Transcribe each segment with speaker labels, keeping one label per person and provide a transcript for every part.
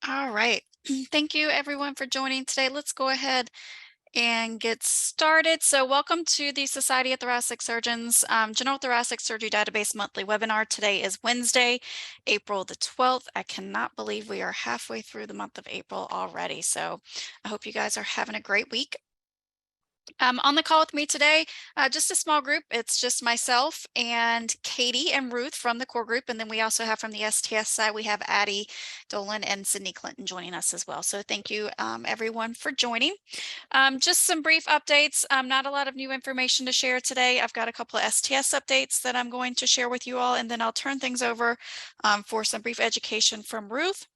Speaker 1: All right. Thank you everyone for joining today. Let's go ahead and get started. So welcome to the Society of Thoracic Surgeons General Thoracic Surgery Database monthly webinar. Today is Wednesday, April the 12th. I cannot believe we are halfway through the month of April already. So I hope you guys are having a great week. On the call with me today, just a small group. It's just myself and Katie and Ruth from the core group. And then we also have from the STS side, we have Addie Dolan and Sydney Clinton joining us as well. So thank you everyone for joining. Just some brief updates. Not a lot of new information to share today. I've got a couple of STS updates that I'm going to share with you all, and then I'll turn things over for some brief education from Ruth.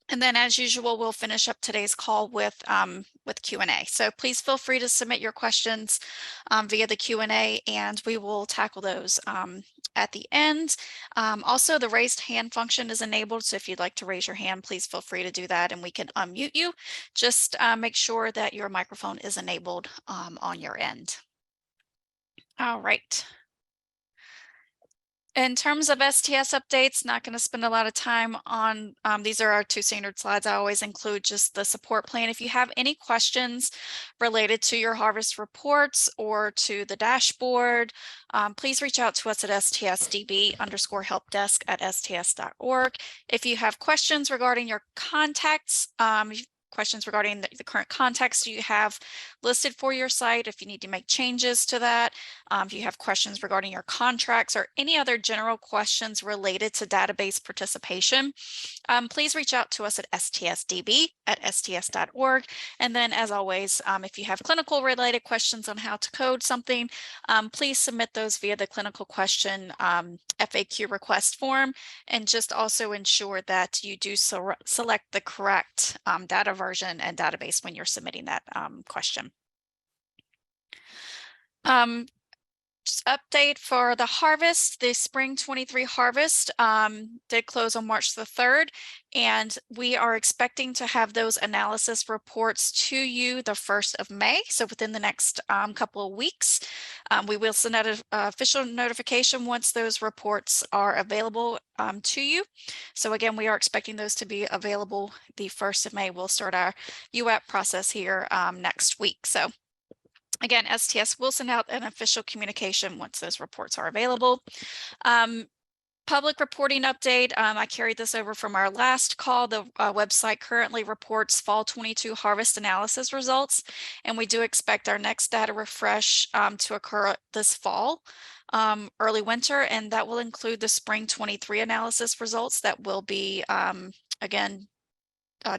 Speaker 1: And then as usual, we'll finish up today's call with Q&A. So please feel free to submit your questions via the Q&A, and we will tackle those at the end. Also, the raised hand function is enabled. So if you'd like to raise your hand, please feel free to do that and we can unmute you. Just make sure that your microphone is enabled on your end. All right. In terms of STS updates, not going to spend a lot of time on, these are our two standard slides. I always include just the support plan. If you have any questions related to your harvest reports or to the dashboard, please reach out to us at stsdb_helpdesk@sts.org. If you have questions regarding your contacts, questions regarding the current context you have listed for your site, if you need to make changes to that, if you have questions regarding your contracts or any other general questions related to database participation, please reach out to us at stsdb@sts.org. And then as always, if you have clinical related questions on how to code something, please submit those via the clinical question FAQ request form, and just also ensure that you do select the correct data version and database when you're submitting that question. Just update for the harvest. The spring 23 harvest did close on March the 3rd, and we are expecting to have those analysis reports to you the 1st of May. So within the next couple of weeks, we will send out an official notification once those reports are available to you. So again, we are expecting those to be available the 1st of May. We'll start our UAP process here next week. So again, STS will send out an official communication once those reports are available. Public reporting update. I carried this over from our last call. The website currently reports fall 22 harvest analysis results, and we do expect our next data refresh to occur this fall, early winter, and that will include the spring 23 analysis results that will be, again,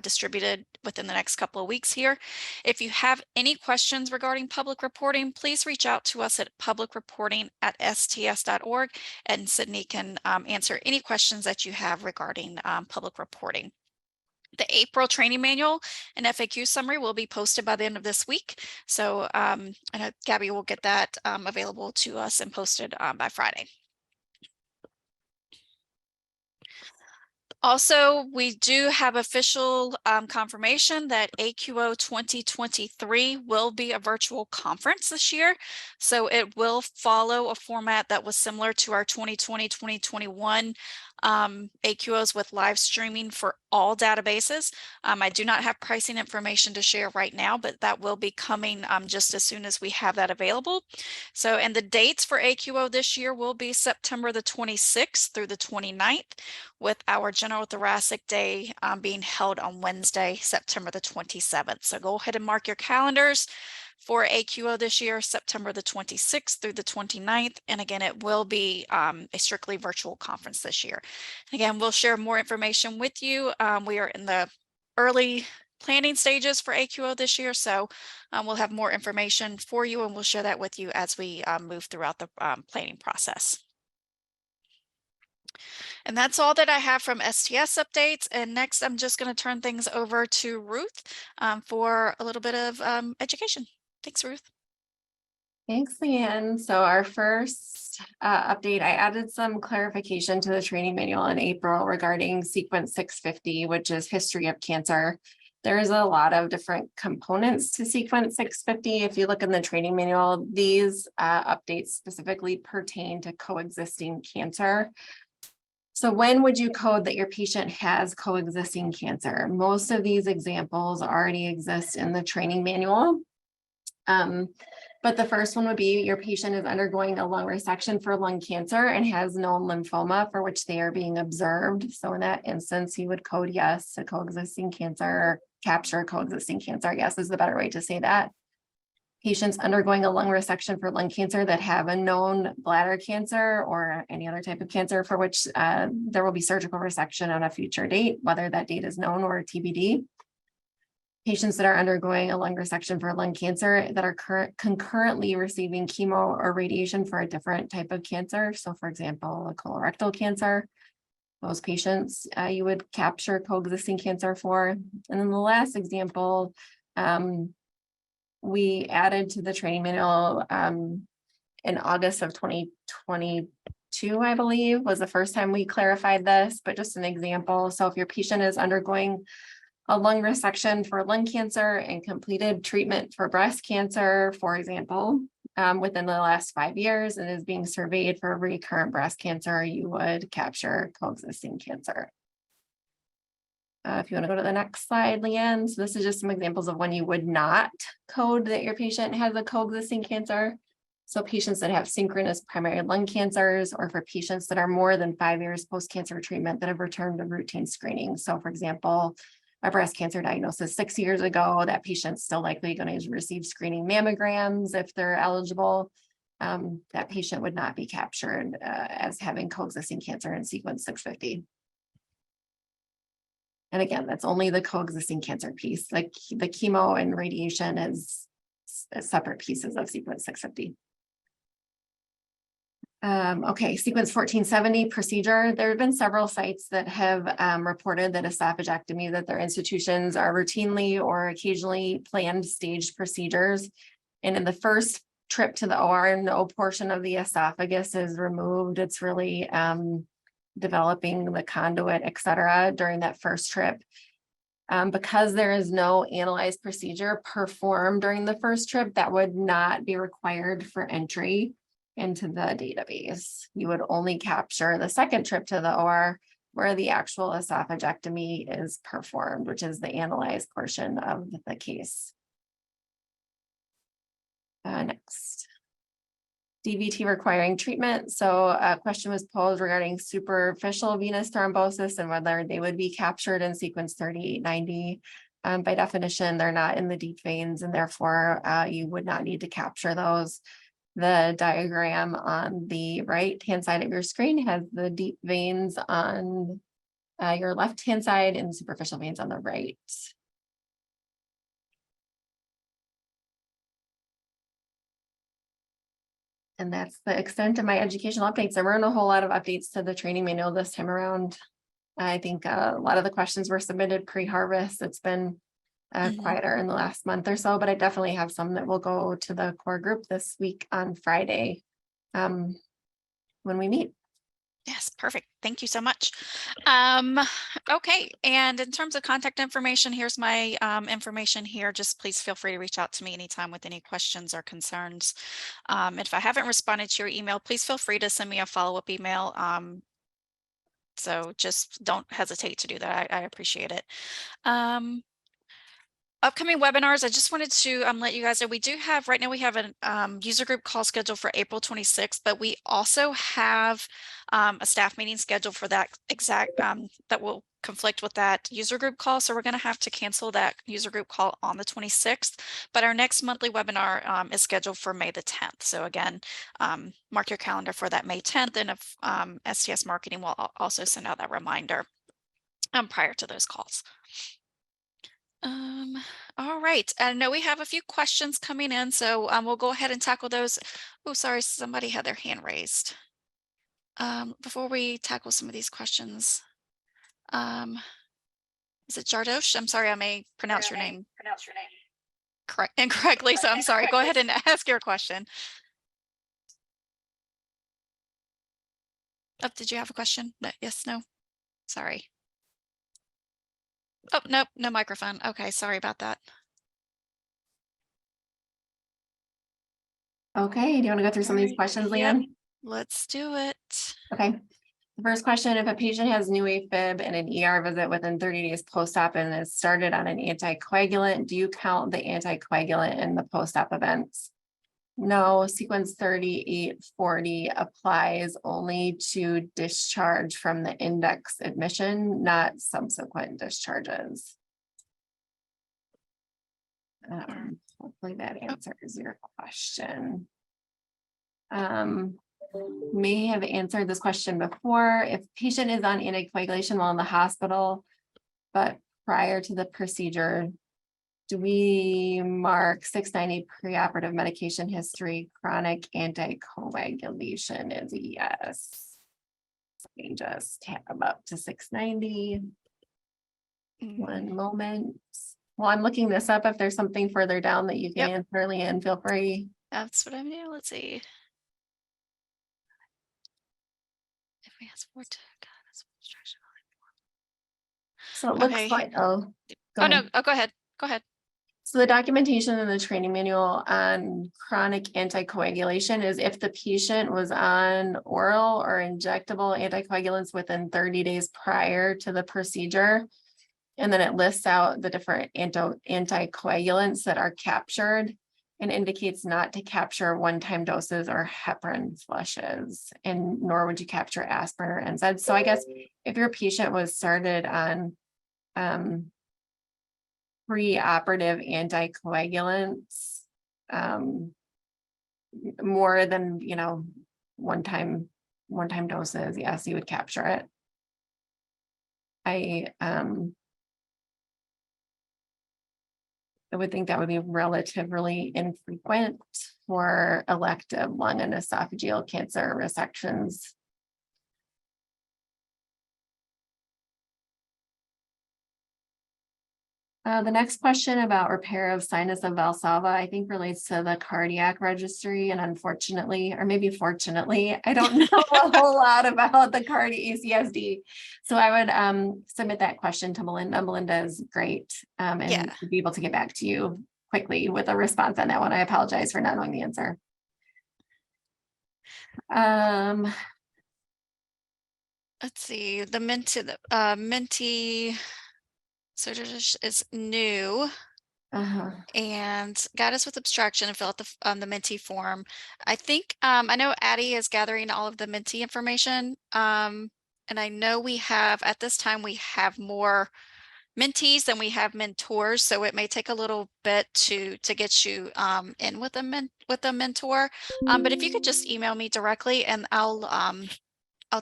Speaker 1: distributed within the next couple of weeks here. If you have any questions regarding public reporting, please reach out to us at publicreporting@sts.org, and Sydney can answer any questions that you have regarding public reporting. The April training manual and FAQ summary will be posted by the end of this week. So I know Gabby will get that available to us and posted by Friday. Also, we do have official confirmation that AQO 2023 will be a virtual conference this year. So it will follow a format that was similar to our 2020-2021 AQOs with live streaming for all databases. I do not have pricing information to share right now, but that will be coming just as soon as we have that available. So, and the dates for AQO this year will be September the 26th through the 29th, with our General Thoracic Day being held on Wednesday, September the 27th. So go ahead and mark your calendars for AQO this year, September the 26th through the 29th. And again, it will be a strictly virtual conference this year. Again, we'll share more information with you. We are in the early planning stages for AQO this year, so we'll have more information for you, and we'll share that with you as we move throughout the planning process. And that's all that I have from STS updates. And next, I'm just going to turn things over to Ruth for a little bit of education. Thanks, Ruth.
Speaker 2: Thanks, Leanne. So our first update, I added some clarification to the training manual in April regarding sequence 650, which is history of cancer. There's a lot of different components to sequence 650. If you look in the training manual, these updates specifically pertain to coexisting cancer. So when would you code that your patient has coexisting cancer? Most of these examples already exist in the training manual. But the first one would be your patient is undergoing a lung resection for lung cancer and has known lymphoma for which they are being observed. So in that instance, you would code yes to coexisting cancer, capture coexisting cancer, I guess is the better way to say that. Patients undergoing a lung resection for lung cancer that have a known bladder cancer or any other type of cancer for which there will be surgical resection on a future date, whether that date is known or TBD. Patients that are undergoing a lung resection for lung cancer that are concurrently receiving chemo or radiation for a different type of cancer. So for example, a colorectal cancer, those patients you would capture coexisting cancer for. And then the last example, we added to the training manual in August of 2022, I believe, was the first time we clarified this, but just an example. So if your patient is undergoing a lung resection for lung cancer and completed treatment for breast cancer, for example, within the last 5 years and is being surveyed for recurrent breast cancer, you would capture coexisting cancer. If you want to go to the next slide, Leanne. So this is just some examples of when you would not code that your patient has a coexisting cancer. So patients that have synchronous primary lung cancers, or for patients that are more than 5 years post-cancer treatment that have returned to routine screening. So for example, a breast cancer diagnosis 6 years ago, that patient's still likely going to receive screening mammograms if they're eligible. That patient would not be captured as having coexisting cancer in sequence 650. And again, that's only the coexisting cancer piece. Like the chemo and radiation is separate pieces of sequence 650. Okay, sequence 1470 procedure. There have been several sites that have reported that esophagectomy that their institutions are routinely or occasionally planned staged procedures. And in the first trip to the OR, no portion of the esophagus is removed. It's really developing the conduit, et cetera, during that first trip. Because there is no analyzed procedure performed during the first trip, that would not be required for entry into the database. You would only capture the second trip to the OR where the actual esophagectomy is performed, which is the analyzed portion of the case. Next. DVT requiring treatment. So a question was posed regarding superficial venous thrombosis and whether they would be captured in sequence 3890. By definition, they're not in the deep veins, and therefore you would not need to capture those. The diagram on the right-hand side of your screen has the deep veins on your left-hand side and superficial veins on the right. And that's the extent of my educational updates. There weren't a whole lot of updates to the training manual this time around. I think a lot of the questions were submitted pre-harvest. It's been quieter in the last month or so, but I definitely have some that will go to the core group this week on Friday when we meet.
Speaker 1: Yes, perfect. Thank you so much. Okay, and in terms of contact information, here's my information here. Just please feel free to reach out to me anytime with any questions or concerns. If I haven't responded to your email, please feel free to send me a follow-up email. So just don't hesitate to do that. I appreciate it. Upcoming webinars, I just wanted to let you guys know we do have right now we have a user group call scheduled for April 26th, but we also have a staff meeting scheduled for that exact that will conflict with that user group call. So we're going to have to cancel that user group call on the 26th, but our next monthly webinar is scheduled for May the 10th. So again, mark your calendar for that May 10th, and if STS Marketing will also send out that reminder prior to those calls. All right. I know we have a few questions coming in, so we'll go ahead and tackle those. Oh, sorry, somebody had their hand raised. Before we tackle some of these questions, is it Jardosh? I'm sorry, I may pronounce your name incorrectly, so I'm sorry. Go ahead and ask your question. Oh, did you have a question? No, yes, no? Sorry. Oh, nope, no microphone. Okay, sorry about that.
Speaker 2: Okay, do you want to go through some of these questions, Leanne?
Speaker 1: Let's do it.
Speaker 2: Okay. The first question, if a patient has new AFib and an ER visit within 30 days post-op and is started on an anticoagulant, do you count the anticoagulant in the post-op events? No, sequence 3840 applies only to discharge from the index admission, not subsequent discharges. Hopefully that answers your question. May have answered this question before. If patient is on anticoagulation while in the hospital, but prior to the procedure, do we mark 690 preoperative medication history? Chronic anticoagulation is a yes. Let me just tab up to 690. One moment. While I'm looking this up, if there's something further down that you can answer, Leanne, feel free.
Speaker 1: That's what I'm doing. Let's see. If we ask for
Speaker 2: So it looks like,
Speaker 1: oh, no, go ahead. Go ahead.
Speaker 2: So the documentation in the training manual on chronic anticoagulation is if the patient was on oral or injectable anticoagulants within 30 days prior to the procedure. And then it lists out the different anticoagulants that are captured and indicates not to capture one-time doses or heparin flushes, and nor would you capture aspirin or NSAIDs. So I guess if your patient was started on preoperative anticoagulants, more than, one-time doses, yes, you would capture it. I would think that would be relatively infrequent for elective lung and esophageal cancer resections. The next question about repair of sinus of Valsalva, I think relates to the cardiac registry, and unfortunately, or maybe fortunately, I don't know a whole lot about the ACSD. So I would submit that question to Melinda. Melinda is great, and would be able to get back to you quickly with a response on that one. I apologize for not knowing the answer.
Speaker 1: Let's see, the Minty surgery is new. And got us with abstraction and fill out the Minty form. I think I know Addie is gathering all of the Minty information. And I know we have at this time we have more mentees than we have mentors, so it may take a little bit to get you in with a mentor. But if you could just email me directly, and I'll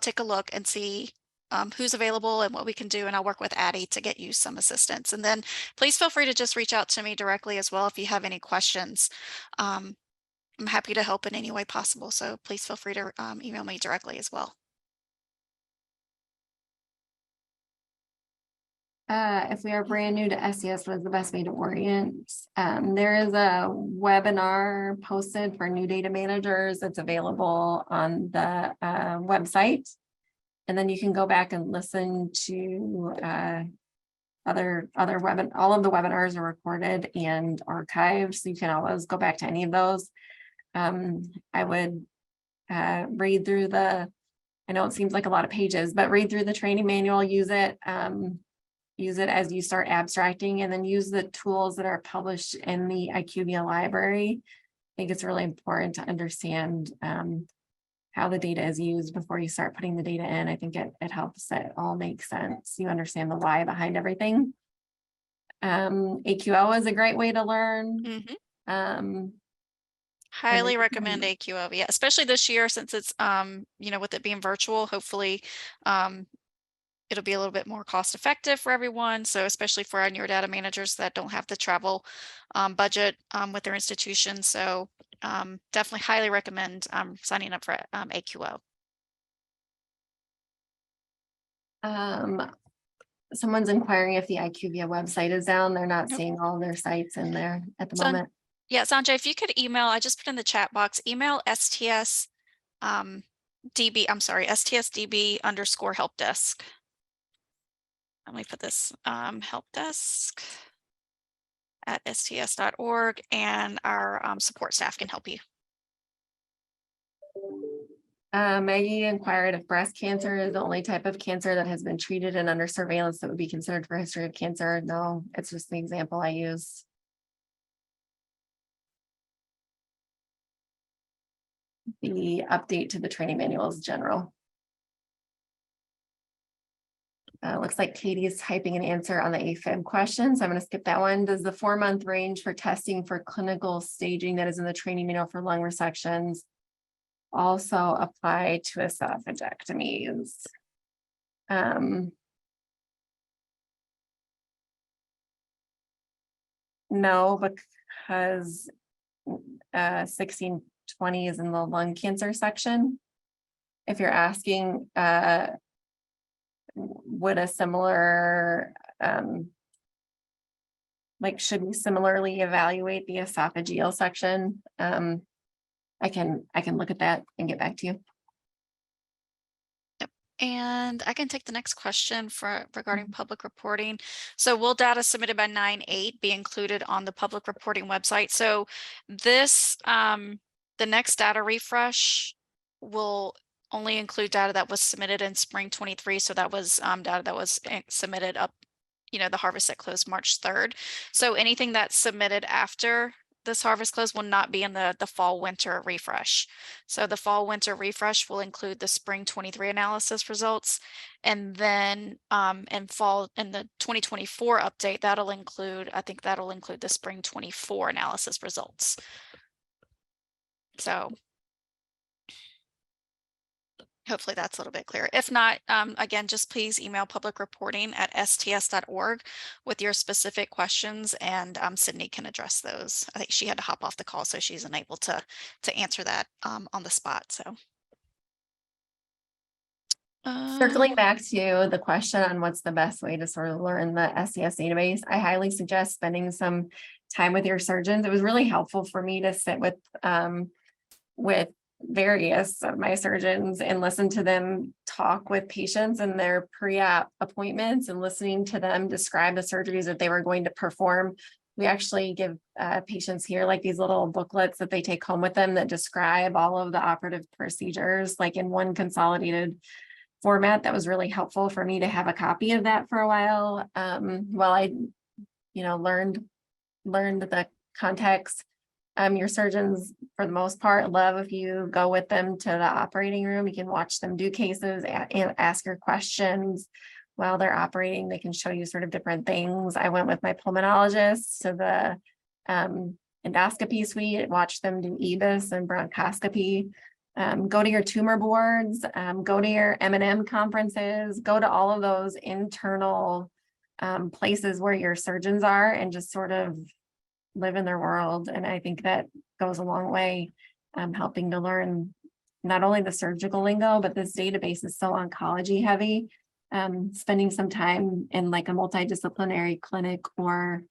Speaker 1: take a look and see who's available and what we can do, and I'll work with Addie to get you some assistance. And then please feel free to just reach out to me directly as well if you have any questions. I'm happy to help in any way possible, so please feel free to email me directly as well.
Speaker 2: If we are brand new to SCS, what is the best way to orient? There is a webinar posted for new data managers. It's available on the website. And then you can go back and listen to all of the webinars are recorded and archived, so you can always go back to any of those. I would read through I know it seems like a lot of pages, but read through the training manual, use it as you start abstracting, and then use the tools that are published in the IQVIA library. I think it's really important to understand how the data is used before you start putting the data in. I think it helps it all make sense. You understand the why behind everything. AQO is a great way to learn.
Speaker 1: Highly recommend AQO, yeah, especially this year since it's with it being virtual. Hopefully it'll be a little bit more cost effective for everyone. So especially for our newer data managers that don't have the travel budget with their institution. So definitely highly recommend signing up for AQO.
Speaker 2: Someone's inquiring if the IQVIA website is down. They're not seeing all their sites in there at the moment.
Speaker 1: Yeah, Sanjay, if you could email, I just put in the chat box, email STS STSDB_help desk. Let me put this help desk at sts.org, and our support staff can help you.
Speaker 2: Maggie inquired if breast cancer is the only type of cancer that has been treated and under surveillance that would be considered for history of cancer. No, it's just the example I use. The update to the training manual is general. Looks like Katie's typing an answer on the AFib question, so I'm going to skip that one. Does the 4-month range for testing for clinical staging that is in the training manual for lung resections also apply to esophagectomies? No, because 1620 is in the lung cancer section. If you're asking, would a similar, should we similarly evaluate the esophageal section? I can look at that and get back to you.
Speaker 1: And I can take the next question regarding public reporting. So will data submitted by 9/8 be included on the public reporting website? So this, the next data refresh will only include data that was submitted in spring 23. So that was data that was submitted up, the harvest that closed March 3rd. So anything that's submitted after this harvest close will not be in the fall winter refresh. So the fall winter refresh will include the spring 23 analysis results, and then in the 2024 update, I think that'll include the spring 24 analysis results. So hopefully that's a little bit clearer. If not, again, just please email publicreporting@sts.org with your specific questions, and Sydney can address those. I think she had to hop off the call, so she's unable to answer that on the spot. So
Speaker 2: Circling back to the question on what's the best way to sort of learn the STS database, I highly suggest spending some time with your surgeons. It was really helpful for me to sit with various of my surgeons and listen to them talk with patients in their pre-op appointments and listening to them describe the surgeries that they were going to perform. We actually give patients here like these little booklets that they take home with them that describe all of the operative procedures, like in one consolidated format. That was really helpful for me to have a copy of that for a while I learned the context. Your surgeons, for the most part, love if you go with them to the operating room. You can watch them do cases and ask your questions while they're operating. They can show you sort of different things. I went with my pulmonologist to the endoscopy suite, watch them do EBUS and bronchoscopy. Go to your tumor boards, go to your M&M conferences, go to all of those internal places where your surgeons are and just sort of live in their world. And I think that goes a long way, helping to learn not only the surgical lingo, but this database is so oncology heavy. Spending some time in like a multidisciplinary clinic or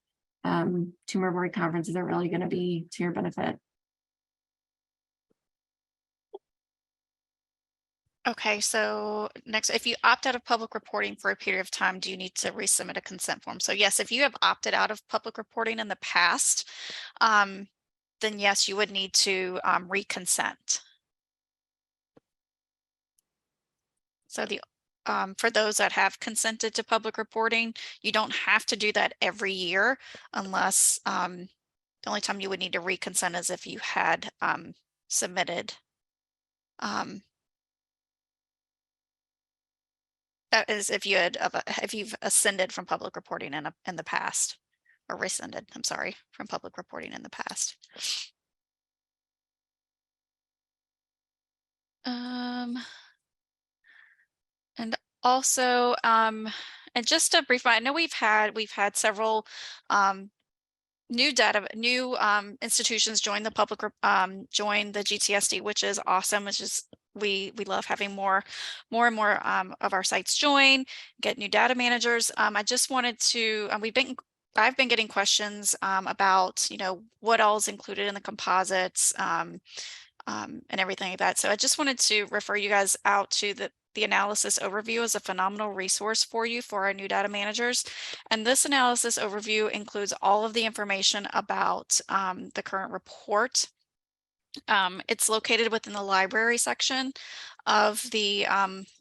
Speaker 2: tumor board conferences are really going to be to your benefit.
Speaker 1: Okay, so next, if you opt out of public reporting for a period of time, do you need to resubmit a consent form? So yes, if you have opted out of public reporting in the past, then yes, you would need to reconsent. So for those that have consented to public reporting, you don't have to do that every year unless the only time you would need to reconsent is if you had submitted that is if you've ascended from public reporting in the past, or rescinded, I'm sorry, from public reporting in the past. And also, and just a brief, I know we've had several new institutions join the join the GTSD, which is awesome. It's just we love having more and more of our sites join, get new data managers. I just wanted to I've been getting questions about what all is included in the composites and everything like that. So I just wanted to refer you guys out to the analysis overview is a phenomenal resource for you for our new data managers. And this analysis overview includes all of the information about the current report. It's located within the library section of the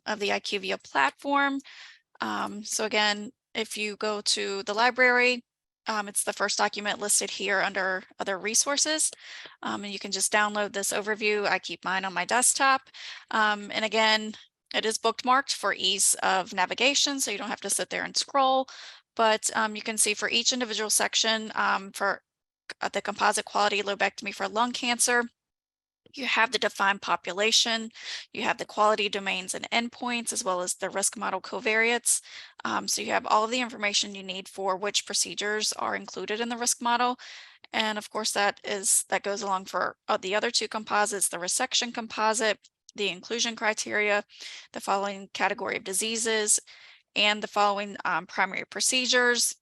Speaker 1: IQVIA platform. So again, if you go to the library, it's the first document listed here under other resources. And you can just download this overview. I keep mine on my desktop. And again, it is bookmarked for ease of navigation, so you don't have to sit there and scroll. But you can see for each individual section, for the composite quality lobectomy for lung cancer, you have the defined population, you have the quality domains and endpoints, as well as the risk model covariates. So you have all of the information you need for which procedures are included in the risk model. And of course, that goes along for the other two composites, the resection composite, the inclusion criteria, the following category of diseases, and the following primary procedures.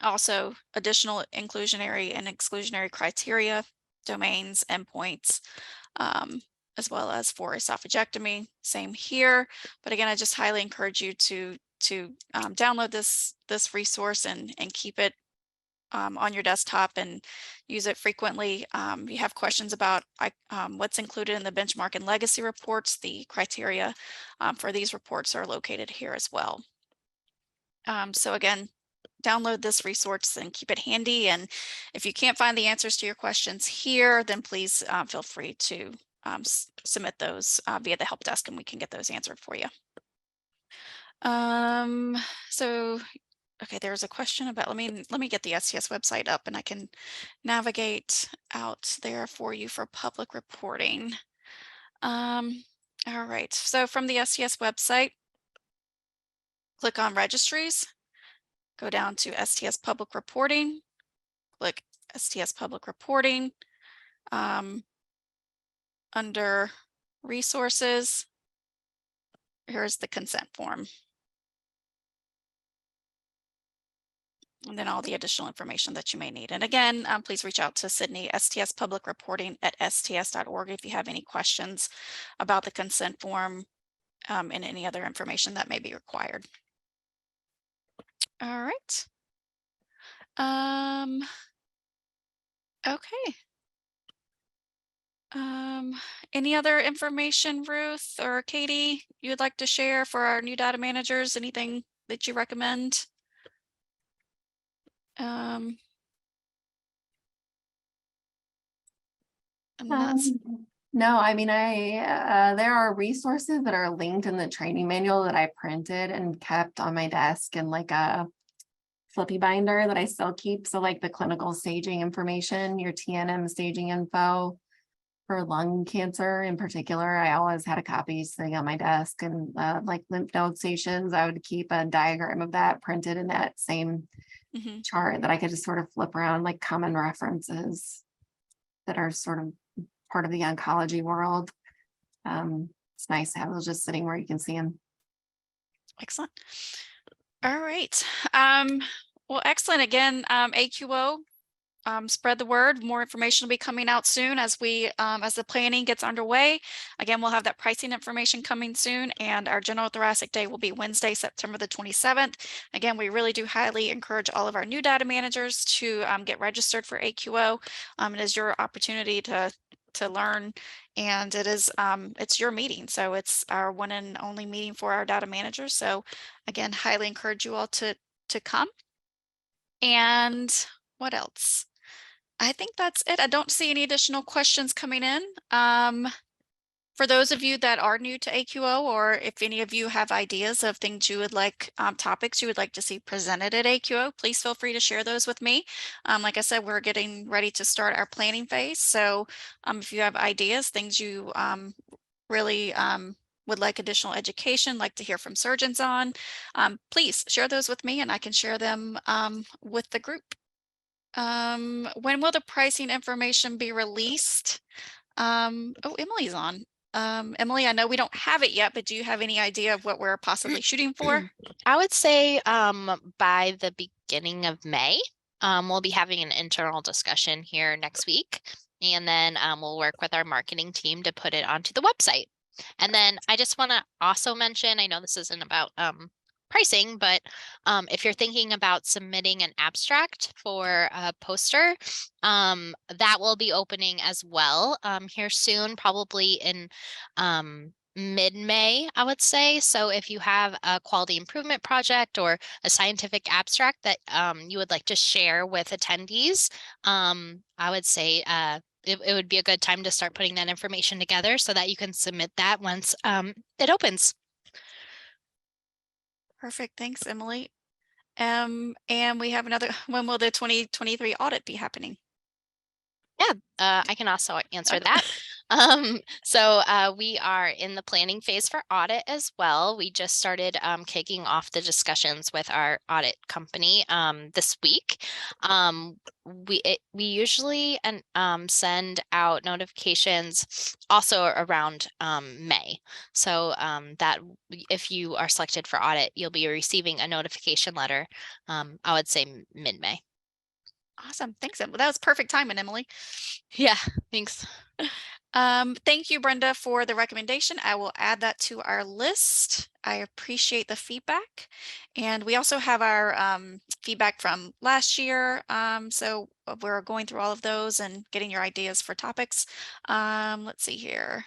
Speaker 1: Also, additional inclusionary and exclusionary criteria, domains, endpoints, um, as well as for esophagectomy. Same here. But again, I just highly encourage you to download this resource and keep it on your desktop and use it frequently. You have questions about what's included in the benchmark and legacy reports. The criteria for these reports are located here as well. So again, download this resource and keep it handy. And if you can't find the answers to your questions here, then please feel free to submit those via the help desk and we can get those answered for you. So, okay, there's a question about, let me get the STS website up and I can navigate out there for you for public reporting. All right, so from the STS website, click on registries. Go down to STS Public Reporting, click STS Public Reporting. Under Resources, here's the consent form. And then all the additional information that you may need. And again, please reach out to Sydney, STS Public Reporting at sts.org if you have any questions about the consent form and any other information that may be required. All right. Okay. Any other information, Ruth or Katie, you would like to share for our new data managers? Anything that you recommend?
Speaker 2: No, I mean, there are resources that are linked in the training manual that I printed and kept on my desk in like a flippy binder that I still keep. So like the clinical staging information, your TNM staging info for lung cancer in particular, I always had a copy sitting on my desk, and like lymph node stations, I would keep a diagram of that printed in that same chart that I could just sort of flip around, like common references that are sort of part of the oncology world. It's nice to have those just sitting where you can see them.
Speaker 1: Excellent. All right. Well, excellent. Again, AQO, spread the word. More information will be coming out soon as the planning gets underway. Again, we'll have that pricing information coming soon, and our General Thoracic Day will be Wednesday, September the 27th. Again, we really do highly encourage all of our new data managers to get registered for AQO. It is your opportunity to learn, and it's your meeting, so it's our one and only meeting for our data managers. So again, highly encourage you all to come. And what else? I think that's it. I don't see any additional questions coming in. For those of you that are new to AQO, or if any of you have ideas of things you would like, topics you would like to see presented at AQO, please feel free to share those with me. Like I said, we're getting ready to start our planning phase. So if you have ideas, things you really would like additional education, like to hear from surgeons on, please share those with me and I can share them with the group. When will the pricing information be released? Oh, Emily's on. Emily, I know we don't have it yet, but do you have any idea of what we're possibly shooting for?
Speaker 3: I would say by the beginning of May, we'll be having an internal discussion here next week, and then we'll work with our marketing team to put it onto the website. And then I just want to also mention, I know this isn't about pricing, but if you're thinking about submitting an abstract for a poster, that will be opening as well here soon, probably in mid-May, I would say. So if you have a quality improvement project or a scientific abstract that you would like to share with attendees, I would say it would be a good time to start putting that information together so that you can submit that once it opens.
Speaker 1: Perfect. Thanks, Emily. And we have another, when will the 2023 audit be happening?
Speaker 3: Yeah, I can also answer
Speaker 1: Okay.
Speaker 3: that. We are in the planning phase for audit as well. We just started kicking off the discussions with our audit company this week. We usually send out notifications also around May. So that if you are selected for audit, you'll be receiving a notification letter. I would say mid-May.
Speaker 1: Awesome. Thanks, Emily. That was perfect timing, Emily.
Speaker 3: Yeah, thanks.
Speaker 1: Thank you, Brenda, for the recommendation. I will add that to our list. I appreciate the feedback. And we also have our feedback from last year. So we're going through all of those and getting your ideas for topics. Let's see here.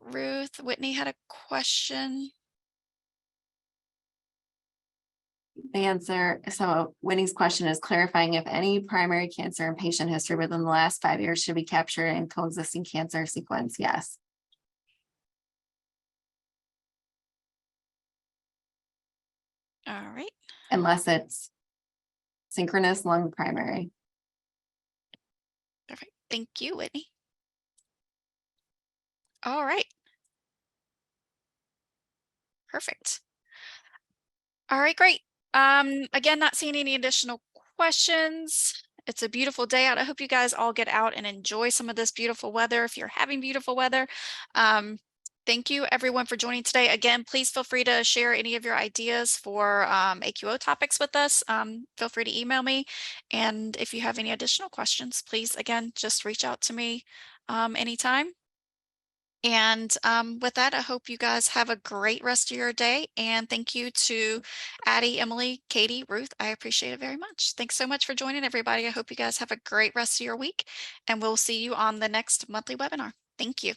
Speaker 1: Ruth, Whitney had a question.
Speaker 2: The answer, so Winnie's question is clarifying if any primary cancer in patient history within the last 5 years should be captured in coexisting cancer sequence. Yes.
Speaker 1: All right.
Speaker 2: Unless it's synchronous lung primary.
Speaker 1: Perfect. Thank you, Whitney. All right. Perfect. All right, great. Again, not seeing any additional questions. It's a beautiful day out. I hope you guys all get out and enjoy some of this beautiful weather if you're having beautiful weather. Thank you everyone for joining today. Again, please feel free to share any of your ideas for AQO topics with us. Feel free to email me. And if you have any additional questions, please, again, just reach out to me anytime. And with that, I hope you guys have a great rest of your day. And thank you to Addie, Emily, Katie, Ruth. I appreciate it very much. Thanks so much for joining, everybody. I hope you guys have a great rest of your week. And we'll see you on the next monthly webinar. Thank you.